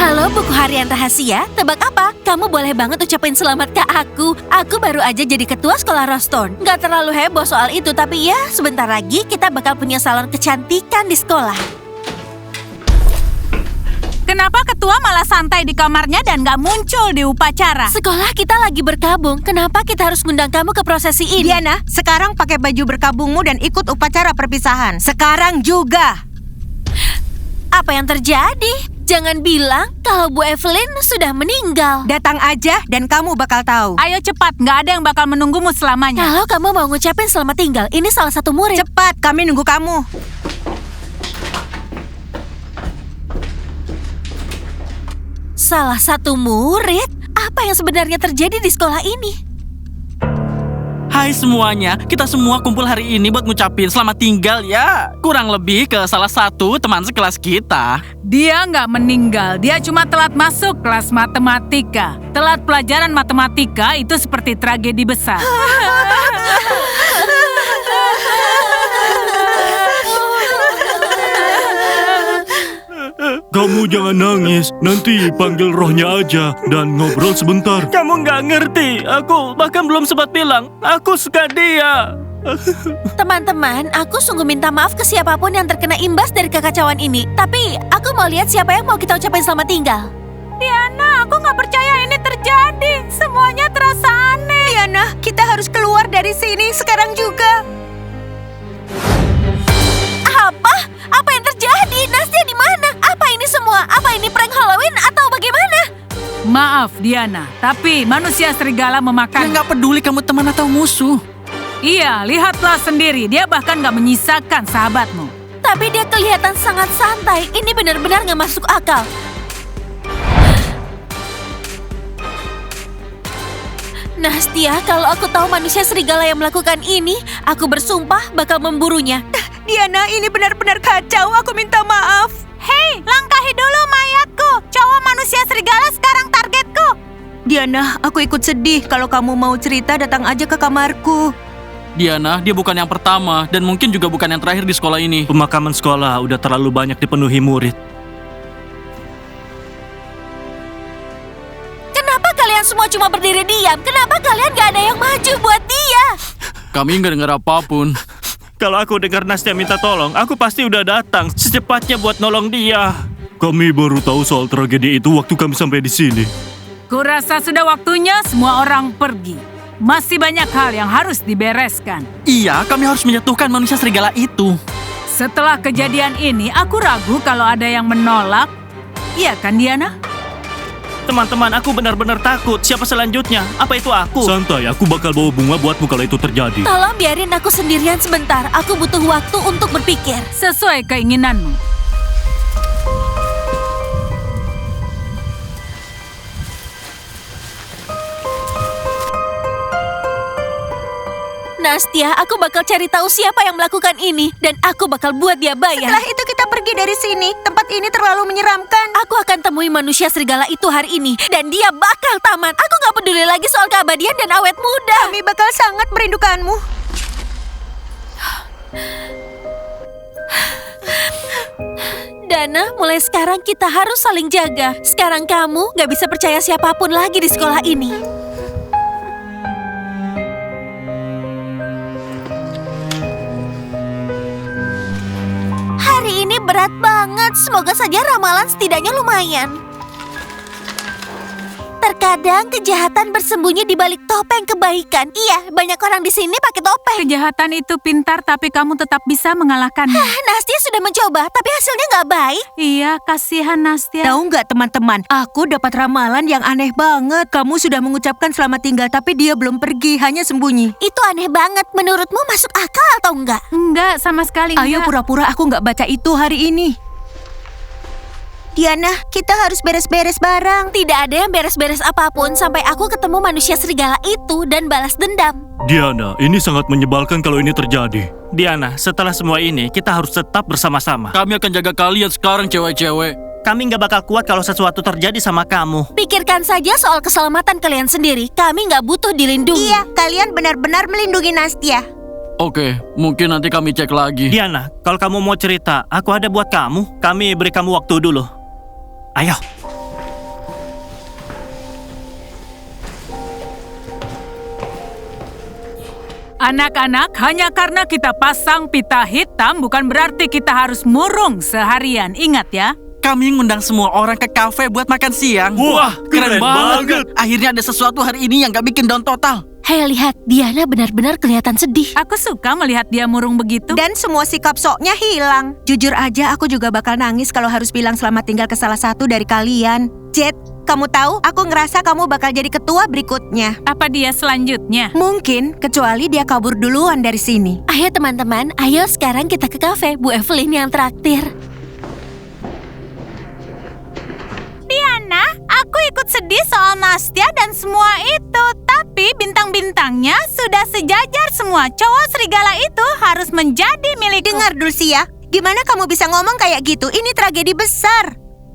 Halo buku harian rahasia, tebak apa? Kamu boleh banget ucapin selamat ke aku. Aku baru aja jadi ketua sekolah Roston. Gak terlalu heboh soal itu, tapi ya sebentar lagi kita bakal punya salon kecantikan di sekolah. Kenapa ketua malah santai di kamarnya dan gak muncul di upacara? Sekolah kita lagi berkabung, kenapa kita harus ngundang kamu ke prosesi ini? Diana, sekarang pakai baju berkabungmu dan ikut upacara perpisahan. Sekarang juga. Apa yang terjadi? Jangan bilang kalau Bu Evelyn sudah meninggal. Datang aja dan kamu bakal tahu. Ayo cepat, gak ada yang bakal menunggumu selamanya. Kalau kamu mau ngucapin selamat tinggal, ini salah satu murid. Cepat, kami nunggu kamu. Salah satu murid? Apa yang sebenarnya terjadi di sekolah ini? Hai semuanya, kita semua kumpul hari ini buat ngucapin selamat tinggal ya. Kurang lebih ke salah satu teman sekelas kita. Dia nggak meninggal, dia cuma telat masuk kelas matematika. Telat pelajaran matematika itu seperti tragedi besar. Kamu jangan nangis, nanti panggil rohnya aja dan ngobrol sebentar. Kamu nggak ngerti, aku bahkan belum sempat bilang, aku suka dia. Teman-teman, aku sungguh minta maaf ke siapapun yang terkena imbas dari kekacauan ini. Tapi, aku mau lihat siapa yang mau kita ucapin selamat tinggal. Diana, aku nggak percaya ini terjadi. Semuanya terasa aneh. Diana, kita harus keluar dari sini sekarang juga. Apa? Apa yang terjadi? Nastia di mana? Apa ini semua? Apa ini prank Halloween atau bagaimana? Maaf Diana, tapi manusia serigala Ya memakan. nggak peduli kamu teman atau musuh. Iya, lihatlah sendiri, dia bahkan nggak menyisakan sahabatmu. Tapi dia kelihatan sangat santai. Ini benar-benar nggak masuk akal. Nastia, kalau aku tahu manusia serigala yang melakukan ini, aku bersumpah bakal memburunya. Diana, ini benar-benar kacau. Aku minta maaf. Hei, langkahi dulu mayatku. Cowok manusia serigala sekarang targetku. Diana, aku ikut sedih. Kalau kamu mau cerita, datang aja ke kamarku. Diana, dia bukan yang pertama dan mungkin juga bukan yang terakhir di sekolah ini. Pemakaman sekolah udah terlalu banyak dipenuhi murid. Kenapa kalian semua cuma berdiri diam? Kenapa kalian gak ada yang maju buat dia? Kami nggak dengar apapun. Kalau aku dengar Nastia minta tolong, aku pasti udah datang secepatnya buat nolong dia. Kami baru tahu soal tragedi itu waktu kami sampai di sini. Kurasa sudah waktunya semua orang pergi. Masih banyak hal yang harus dibereskan. Iya, kami harus menjatuhkan manusia serigala itu. Setelah kejadian ini, aku ragu kalau ada yang menolak. Iya kan Diana? Teman-teman, aku benar-benar takut. Siapa selanjutnya? Apa itu aku? Santai, aku bakal bawa bunga buatmu kalau itu terjadi. Tolong biarin aku sendirian sebentar. Aku butuh waktu untuk berpikir. Sesuai keinginanmu. Nastia, aku bakal cari tahu siapa yang melakukan ini. Dan aku bakal buat dia bayar. Setelah itu kita pergi dari sini. Tempat ini terlalu menyeramkan. Aku akan temui manusia serigala itu hari ini. Dan dia bakal tamat. Aku gak peduli lagi soal keabadian dan awet muda. Kami bakal sangat merindukanmu. Dana, mulai sekarang kita harus saling jaga. Sekarang kamu gak bisa percaya siapapun lagi di sekolah ini. Hari ini berat banget. Semoga saja ramalan setidaknya lumayan. Terkadang kejahatan bersembunyi di balik topeng kebaikan. Iya, banyak orang di sini pakai topeng. Kejahatan itu pintar tapi kamu tetap bisa mengalahkannya. Nastia sudah mencoba, tapi hasilnya nggak baik. Iya, kasihan Nastia. Tahu nggak teman-teman, aku dapat ramalan yang aneh banget. Kamu sudah mengucapkan selamat tinggal, tapi dia belum pergi, hanya sembunyi. Itu aneh banget. Menurutmu masuk akal atau enggak? Enggak, sama sekali enggak. Ayo pura-pura aku nggak baca itu hari ini. Diana, kita harus beres-beres barang. Tidak ada yang beres-beres apapun sampai aku ketemu manusia serigala itu dan balas dendam. Diana, ini sangat menyebalkan kalau ini terjadi. Diana, setelah semua ini, kita harus tetap bersama-sama. Kami akan jaga kalian sekarang cewek-cewek. Kami nggak bakal kuat kalau sesuatu terjadi sama kamu. Pikirkan saja soal keselamatan kalian sendiri. Kami nggak butuh dilindungi. Iya, kalian benar-benar melindungi Nastia. Oke, mungkin nanti kami cek lagi. Diana, kalau kamu mau cerita, aku ada buat kamu. Kami beri kamu waktu dulu. Ayo. Anak-anak, hanya karena kita pasang pita hitam bukan berarti kita harus murung seharian. Ingat ya. Kami ngundang semua orang ke kafe buat makan siang. Wah, keren banget. Akhirnya ada sesuatu hari ini yang gak bikin down total. Hei, lihat, Diana benar-benar kelihatan sedih. Aku suka melihat dia murung begitu. Dan semua sikap soknya hilang. Jujur aja aku juga bakal nangis kalau harus bilang selamat tinggal ke salah satu dari kalian. Jet, kamu tahu aku ngerasa kamu bakal jadi ketua berikutnya. Apa dia selanjutnya? Mungkin, kecuali dia kabur duluan dari sini. Ayo teman-teman, ayo sekarang kita ke kafe. Bu Evelyn yang traktir. Diana, aku ikut sedih soal Nastya dan semua itu. Tapi bintang-bintangnya sudah sejajar semua. Cowok serigala itu harus menjadi milikku. Dengar Dulcia, gimana kamu bisa ngomong kayak gitu? Ini tragedi besar.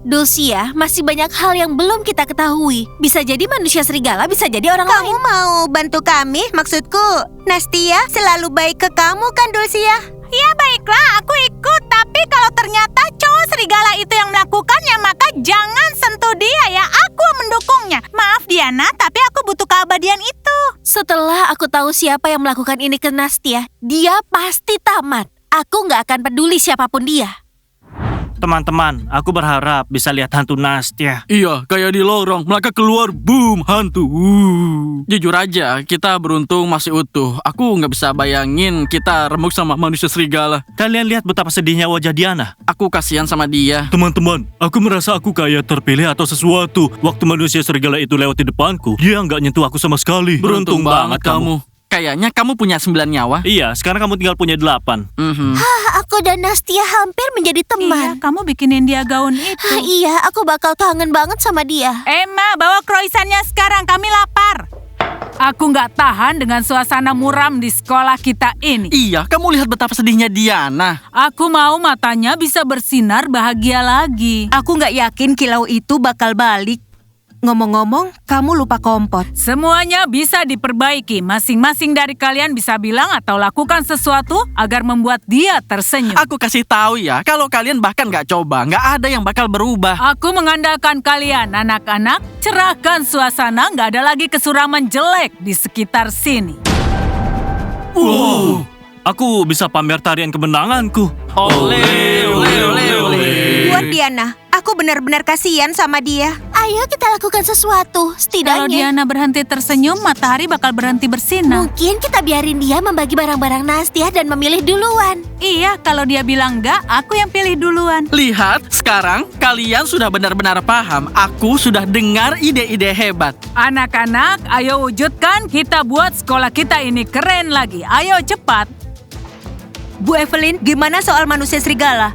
Dulcia, masih banyak hal yang belum kita ketahui. Bisa jadi manusia serigala, bisa jadi orang lain. Kamu mau bantu kami? Maksudku, Nastya selalu baik ke kamu kan Dulcia? Ya baiklah, aku ikut. Tapi kalau ternyata cowok serigala itu yang melakukannya, maka jangan sentuh dia ya. Aku mendukungnya. Maaf Diana, tapi aku butuh keabadian itu. Setelah aku tahu siapa yang melakukan ini ke Nastya, dia pasti tamat. Aku nggak akan peduli siapapun dia. Teman-teman, aku berharap bisa lihat hantu Nastya. Iya, kayak di lorong, mereka keluar, boom, hantu. Jujur aja, kita beruntung masih utuh. Aku nggak bisa bayangin kita remuk sama manusia serigala. Kalian lihat betapa sedihnya wajah Diana. Aku kasihan sama dia. Teman-teman, aku merasa aku kayak terpilih atau sesuatu. Waktu manusia serigala itu lewat di depanku, dia nggak nyentuh aku sama sekali. Beruntung banget kamu. Kayaknya kamu punya 9 nyawa. Iya, sekarang kamu tinggal punya 8. Aku dan Nastya hampir menjadi Iya, teman. kamu bikinin dia gaun itu. Iya, aku bakal kangen banget sama dia. Emma, bawa croissantnya sekarang. Kami lapar. Aku nggak tahan dengan suasana muram di sekolah kita ini. Iya, kamu lihat betapa sedihnya Diana. Aku mau matanya bisa bersinar bahagia lagi. Aku nggak yakin kilau itu bakal balik. Ngomong-ngomong, kamu lupa kompor. Semuanya bisa diperbaiki. Masing-masing dari kalian bisa bilang atau lakukan sesuatu agar membuat dia tersenyum. Aku kasih tahu ya, kalau kalian bahkan nggak coba, nggak ada yang bakal berubah. Aku mengandalkan kalian, anak-anak. Cerahkan suasana, nggak ada lagi kesuraman jelek di sekitar sini. Wow, aku bisa pamer tarian kemenanganku. Ole, ole, ole, ole. Buat Diana, aku benar-benar kasihan sama dia. Ayo kita lakukan sesuatu. Kalau Setidaknya Diana berhenti tersenyum, matahari bakal berhenti bersinar. mungkin kita biarin dia membagi barang-barang Nastya dan memilih duluan. Iya, kalau dia bilang enggak, aku yang pilih duluan. Lihat, sekarang kalian sudah benar-benar paham. Aku sudah dengar ide-ide hebat. Anak-anak, ayo wujudkan kita buat sekolah kita ini keren lagi. Ayo cepat. Bu Evelyn, gimana soal manusia serigala?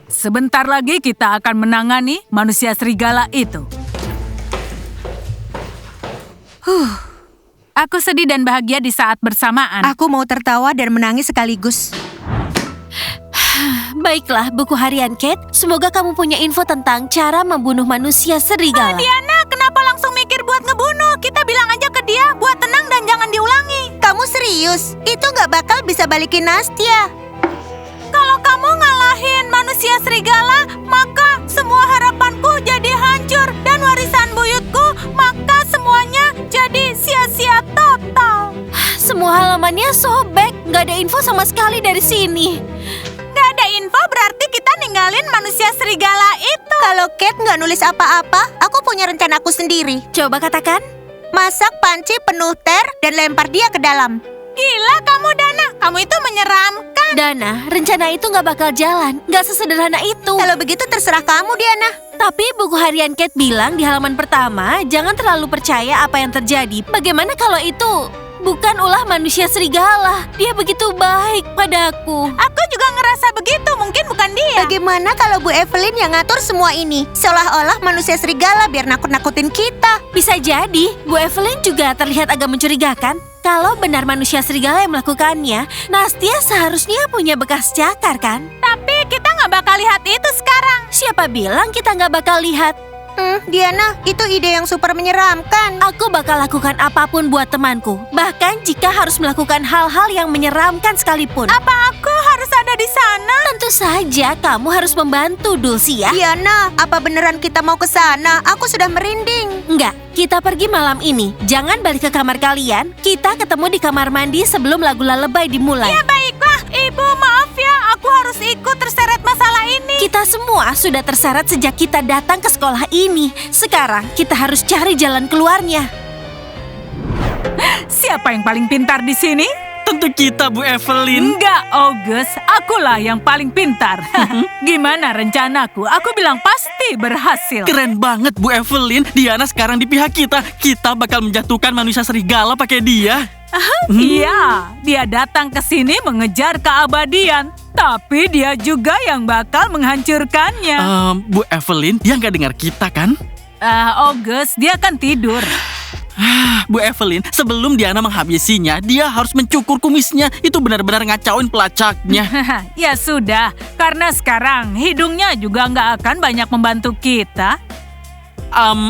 Sebentar lagi kita akan menangani manusia serigala itu. Aku sedih dan bahagia di saat bersamaan. Aku mau tertawa dan menangis sekaligus. Baiklah, buku harian Kate. Semoga kamu punya info tentang cara membunuh manusia serigala. Diana, kenapa langsung mikir buat ngebunuh? Kita bilang aja ke dia, buat tenang dan jangan diulangi. Kamu serius? Itu nggak bakal bisa balikin Nastya. Kalau kamu ngalahin manusia serigala, maka semua harapanku jadi hancur. Dan warisan buyutku, maka semuanya jadi sia-sia total. Semua halamannya sobek. Nggak ada info sama sekali dari sini. Gak ada info berarti kita ninggalin manusia serigala itu. Kalau Kate nggak nulis apa-apa, aku punya rencanaku sendiri. Coba katakan. Masak panci penuh ter dan lempar dia ke dalam. Gila kamu, Dana. Kamu itu menyeramkan. Dana, rencana itu nggak bakal jalan. Nggak sesederhana itu. Kalau begitu terserah kamu, Diana. Tapi buku harian Kate bilang di halaman pertama, jangan terlalu percaya apa yang terjadi. Bagaimana kalau itu bukan ulah manusia serigala? Dia begitu baik padaku. Aku juga ngerasa begitu, mungkin bukan dia. Bagaimana kalau Bu Evelyn yang ngatur semua ini? Seolah-olah manusia serigala biar nakut-nakutin kita. Bisa jadi, Bu Evelyn juga terlihat agak mencurigakan. Kalau benar manusia serigala yang melakukannya, Nastya seharusnya punya bekas cakar kan? Tapi kita nggak bakal lihat itu sekarang. Siapa bilang kita nggak bakal lihat? Diana, itu ide yang super menyeramkan. Aku bakal lakukan apapun buat temanku. Bahkan jika harus melakukan hal-hal yang menyeramkan sekalipun. Apa aku harus ada ada di sana? Tentu saja kamu harus membantu, Dulcia. Diana, apa beneran kita mau ke sana? Aku sudah merinding. Enggak, kita pergi malam ini. Jangan balik ke kamar kalian. Kita ketemu di kamar mandi sebelum lagu lalebay dimulai. Ya baiklah, Ibu, maaf ya, aku harus ikut terseret masalah ini. Kita semua sudah terseret sejak kita datang ke sekolah ini. Sekarang kita harus cari jalan keluarnya. Siapa yang paling pintar di sini? Tentu kita, Bu Evelyn. Enggak, August. Akulah yang paling pintar. Gimana rencanaku? Aku bilang pasti berhasil. Keren banget, Bu Evelyn. Diana sekarang di pihak kita. Kita bakal menjatuhkan manusia serigala pakai dia. Iya, dia datang ke sini mengejar keabadian. Tapi dia juga yang bakal menghancurkannya. Bu Evelyn, dia nggak dengar kita kan? August, dia kan tidur. Bu Evelyn, sebelum Diana menghabisinya, dia harus mencukur kumisnya. Itu benar-benar ngacauin pelacaknya. Ya sudah, karena sekarang hidungnya juga nggak akan banyak membantu kita.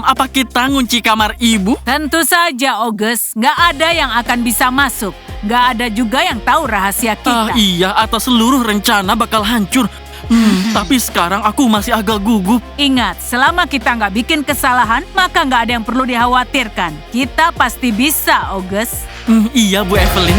Apa kita ngunci kamar ibu? Tentu saja, August. Nggak ada yang akan bisa masuk. Nggak ada juga yang tahu rahasia kita. Iya, atau seluruh rencana bakal hancur. Tapi sekarang aku masih agak gugup. Ingat, selama kita nggak bikin kesalahan, maka nggak ada yang perlu dikhawatirkan. Kita pasti bisa, August. Iya, Bu Evelyn.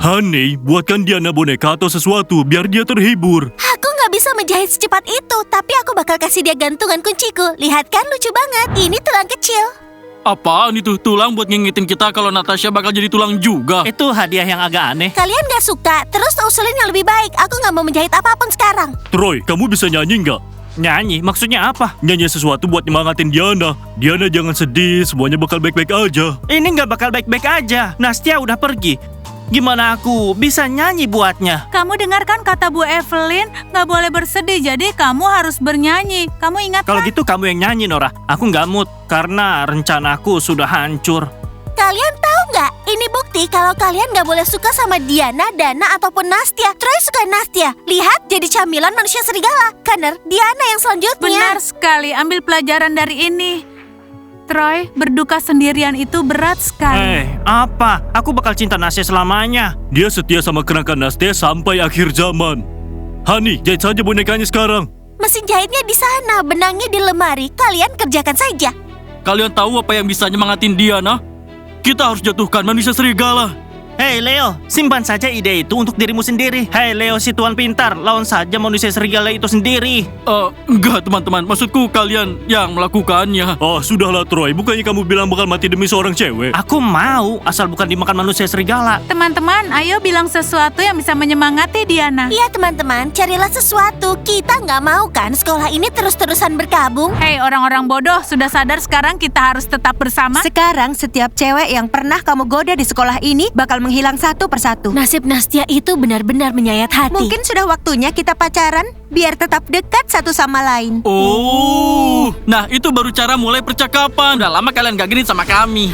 Honey, buatkan Diana boneka atau sesuatu biar dia terhibur. Aku nggak bisa menjahit secepat itu, tapi aku bakal kasih dia gantungan kunciku. Lihat kan, lucu banget. Ini tulang kecil. Apaan itu? Tulang buat ngingetin kita kalau Natasha bakal jadi tulang juga. Itu hadiah yang agak aneh. Kalian gak suka, terus usulin yang lebih baik. Aku nggak mau menjahit apapun sekarang. Troy, kamu bisa nyanyi nggak? Nyanyi? Maksudnya apa? Nyanyi sesuatu buat nyemangatin Diana. Diana jangan sedih, semuanya bakal baik-baik aja. Ini nggak bakal baik-baik aja. Nastia udah pergi. Gimana aku bisa nyanyi buatnya? Kamu dengarkan kata Bu Evelyn, nggak boleh bersedih, jadi kamu harus bernyanyi. Kamu ingat Kalau kan? gitu kamu yang nyanyi, Nora. Aku nggak mood karena rencanaku sudah hancur. Kalian tahu nggak? Ini bukti kalau kalian nggak boleh suka sama Diana, Dana, ataupun Nastia. Troy suka Nastia. Lihat, jadi camilan manusia serigala. Connor, Diana yang selanjutnya. Benar sekali, ambil pelajaran dari ini. Troy, berduka sendirian itu berat sekali. Apa? Aku bakal cinta Nastia selamanya. Dia setia sama kerangka Nastia sampai akhir zaman. Honey, jahit saja bonekanya sekarang. Mesin jahitnya di sana, benangnya di lemari. Kalian kerjakan saja. Kalian tahu apa yang bisa nyemangatin Diana? Kita harus jatuhkan manusia serigala. Hei Leo, simpan saja ide itu untuk dirimu sendiri. Hei Leo, si tuan pintar, lawan saja manusia serigala itu sendiri. Enggak teman-teman, maksudku kalian yang melakukannya. Oh, sudahlah Troy, bukannya kamu bilang bakal mati demi seorang cewek? Aku mau, asal bukan dimakan manusia serigala. Teman-teman, ayo bilang sesuatu yang bisa menyemangati Diana. Iya teman-teman, carilah sesuatu. Kita nggak mau kan sekolah ini terus-terusan berkabung. Hei orang-orang bodoh, sudah sadar sekarang kita harus tetap bersama? Sekarang setiap cewek yang pernah kamu goda di sekolah ini bakal menghilang satu persatu. Nasib Nastia itu benar-benar menyayat hati. Mungkin sudah waktunya kita pacaran biar tetap dekat satu sama lain. Oh, nah itu baru cara mulai percakapan. Udah lama kalian gak genit sama kami.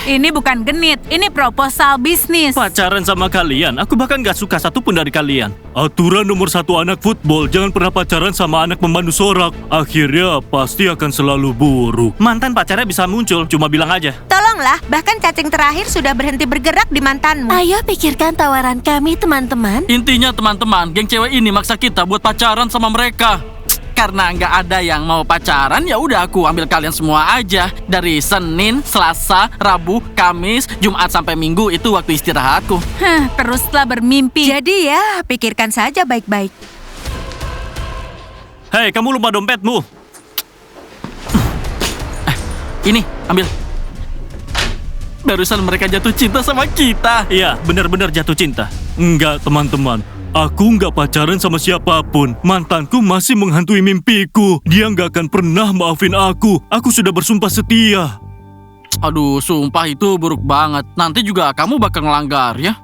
Ini bukan genit, ini proposal bisnis. Pacaran sama kalian, aku bahkan gak suka satupun dari kalian. Aturan nomor 1 anak football, jangan pernah pacaran sama anak pemandu sorak. Akhirnya pasti akan selalu buruk. Mantan pacarnya bisa muncul, cuma bilang aja. Tolonglah, bahkan cacing terakhir sudah berhenti bergerak di mantanmu. Ayo pikirkan tawaran kami teman-teman. Intinya teman-teman, geng cewek ini maksa kita buat pacaran sama mereka. Karena nggak ada yang mau pacaran, ya udah aku ambil kalian semua aja. Dari Senin, Selasa, Rabu, Kamis, Jumat sampai Minggu itu waktu istirahatku. Teruslah bermimpi. Jadi ya, pikirkan saja baik-baik. Hei, kamu lupa dompetmu. Ini, ambil. Barusan mereka jatuh cinta sama kita. Iya, benar-benar jatuh cinta. Enggak, teman-teman. Aku nggak pacaran sama siapapun. Mantanku masih menghantui mimpiku. Dia nggak akan pernah maafin aku. Aku sudah bersumpah setia. Aduh, sumpah itu buruk banget. Nanti juga kamu bakal ngelanggar ya.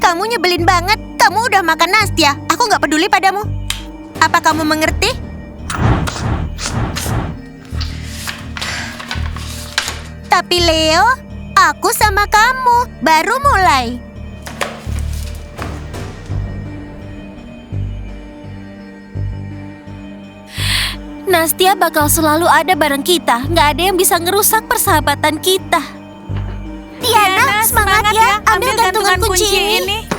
Kamu nyebelin banget. Kamu udah makan Nastia. Aku nggak peduli padamu. Apa kamu mengerti? Tapi Leo, aku sama kamu baru mulai. Nastia bakal selalu ada bareng kita. Nggak ada yang bisa ngerusak persahabatan kita. Diana, semangat ya. Ambil gantungan kunci ini.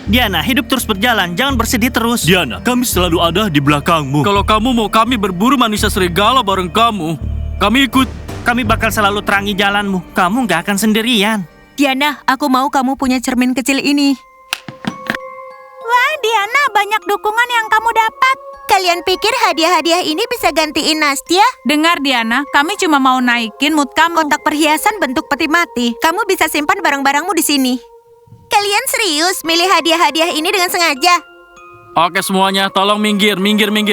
Diana, hidup terus berjalan, jangan bersedih terus. Diana, kami selalu ada di belakangmu. Kalau kamu mau kami berburu manusia serigala bareng kamu, kami ikut. Kami bakal selalu terangi jalanmu. Kamu nggak akan sendirian. Diana, aku mau kamu punya cermin kecil ini. Wah, Diana, banyak dukungan yang kamu dapat. Kalian pikir hadiah-hadiah ini bisa gantiin Nastia? Dengar, Diana, kami cuma mau naikin mood kamu. Kotak perhiasan bentuk peti mati. Kamu bisa simpan barang-barangmu di sini. Kalian serius milih hadiah-hadiah ini dengan sengaja? Oke semuanya, tolong minggir.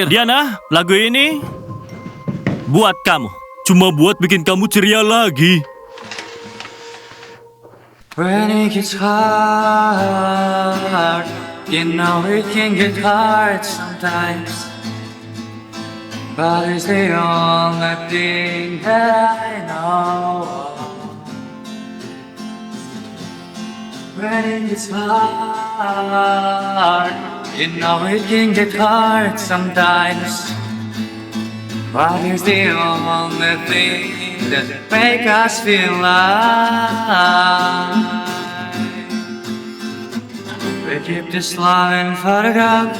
Diana, lagu ini buat kamu. Cuma buat bikin kamu ceria lagi. When it gets hard, you know it can get hard sometimes. But it's the only thing that I know. When it gets hard, you know it can get hard sometimes. But it's the only thing that make us feel alive. We keep this love and photograph.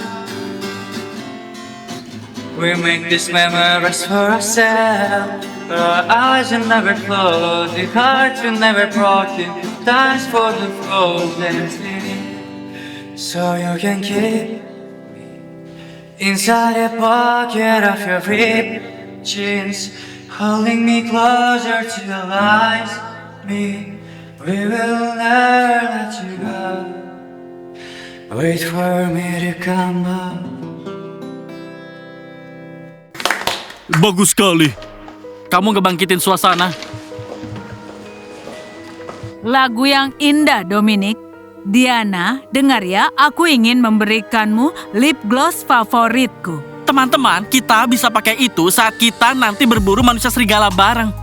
We make these memories for ourselves. But our eyes are never closed, the hearts are never broken. Time's for the frozen so you can keep inside the pocket of your ripped jeans, holding me closer to your eyes. We will never let you go. Wait for me to come back. Bagus sekali. Kamu ngebangkitin suasana. Lagu yang indah, Dominic. Diana, dengar ya, aku ingin memberikanmu lip gloss favoritku. Teman-teman, kita bisa pakai itu saat kita nanti berburu manusia serigala bareng.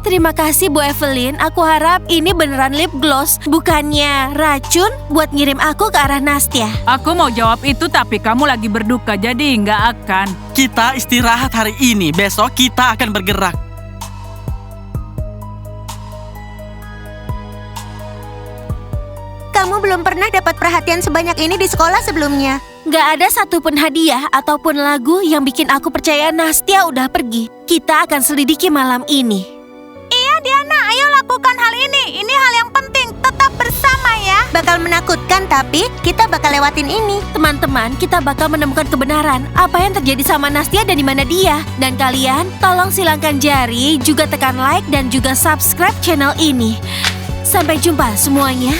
Terima kasih Bu Evelyn. Aku harap ini beneran lip gloss, bukannya racun buat ngirim aku ke arah Nastia. Aku mau jawab itu tapi kamu lagi berduka, jadi nggak akan. Kita istirahat hari ini, besok kita akan bergerak. Kamu belum pernah dapat perhatian sebanyak ini di sekolah sebelumnya. Nggak ada satupun hadiah ataupun lagu yang bikin aku percaya Nastia udah pergi. Kita akan selidiki malam ini. Iya, Diana, ayo lakukan hal ini. Ini hal yang penting. Tetap bersama ya. Bakal menakutkan, tapi kita bakal lewatin ini. Teman-teman, kita bakal menemukan kebenaran apa yang terjadi sama Nastia dan di mana dia. Dan kalian, tolong silangkan jari, juga tekan like dan juga subscribe channel ini. Sampai jumpa semuanya.